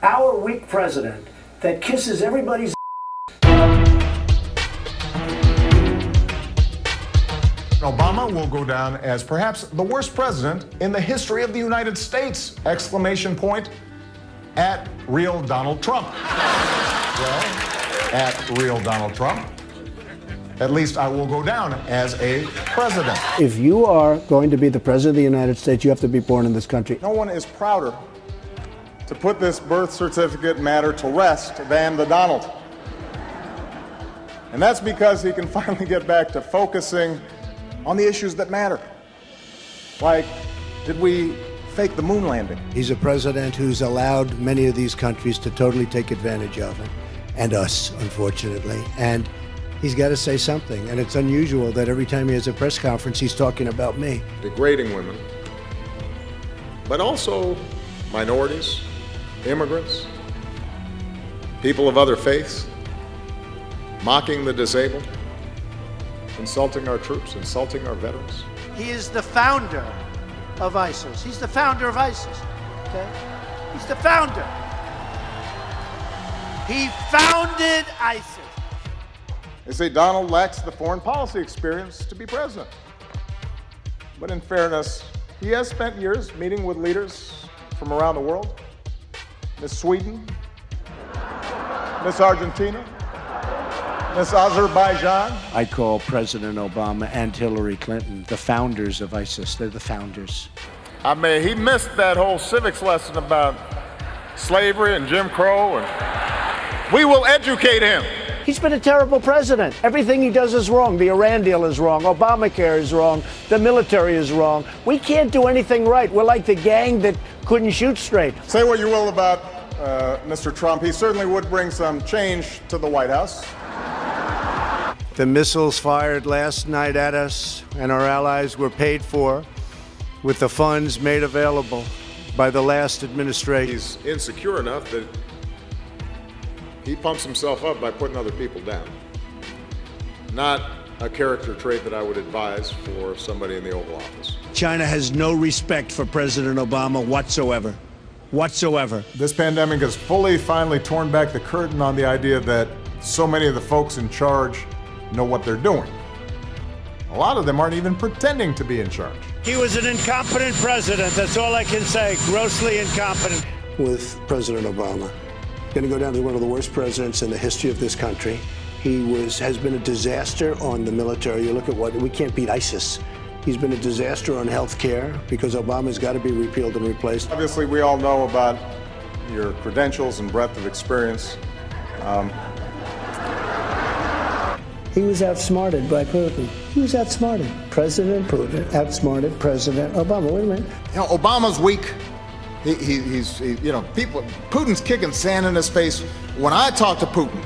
our weak president that kisses everybody's Obama will go down as perhaps the worst president in the history of the United States! Exclamation point at real Donald Trump. Well, at real Donald Trump, at least I will go down as a president. If you are going to be the president of the United States, you have to be born in this country. No one is prouder to put this birth certificate matter to rest than the Donald. And that's because he can finally get back to focusing on the issues that matter. Like, did we fake the moon landing? He's a president who's allowed many of these countries to totally take advantage of him, and us, unfortunately. And he's got to say something. And it's unusual that every time he has a press conference, he's talking about me. Degrading women, but also minorities, immigrants, people of other faiths, mocking the disabled, insulting our troops, insulting our veterans. He is the founder of ISIS. He's the founder of ISIS, okay? He's the founder. He founded ISIS. They say Donald lacks the foreign policy experience to be president. But in fairness, he has spent years meeting with leaders from around the world. Miss Sweden, Miss Argentina, Miss Azerbaijan. I call President Obama and Hillary Clinton the founders of ISIS. They're the founders. I mean, he missed that whole civics lesson about slavery and Jim Crow, and we will educate him. He's been a terrible president. Everything he does is wrong. The Iran deal is wrong. Obamacare is wrong. The military is wrong. We can't do anything right. We're like the gang that couldn't shoot straight. Say what you will about Mr. Trump. He certainly would bring some change to the White House. The missiles fired last night at us and our allies were paid for with the funds made available by the last administration. He's insecure enough that he pumps himself up by putting other people down. Not a character trait that I would advise for somebody in the Oval Office. China has no respect for President Obama whatsoever. Whatsoever. This pandemic has finally torn back the curtain on the idea that so many of the folks in charge know what they're doing. A lot of them aren't even pretending to be in charge. He was an incompetent president. That's all I can say. Grossly incompetent. With President Obama. Going to go down to one of the worst presidents in the history of this country. He has been a disaster on the military. You look at we can't beat ISIS. He's been a disaster on health care because Obama's got to be repealed and replaced. Obviously, we all know about your credentials and breadth of experience. He was outsmarted by Putin. He was outsmarted. President Putin outsmarted President Obama. Wait a minute. You know, Obama's weak. He's Putin's kicking sand in his face. When I talk to Putin,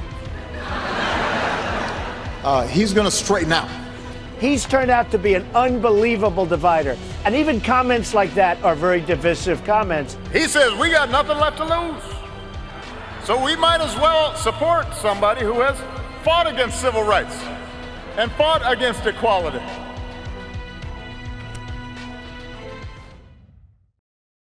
he's going to straighten out. He's turned out to be an unbelievable divider. And even comments like that are very divisive comments. He says we got nothing left to lose. So we might as well support somebody who has fought against civil rights and fought against equality.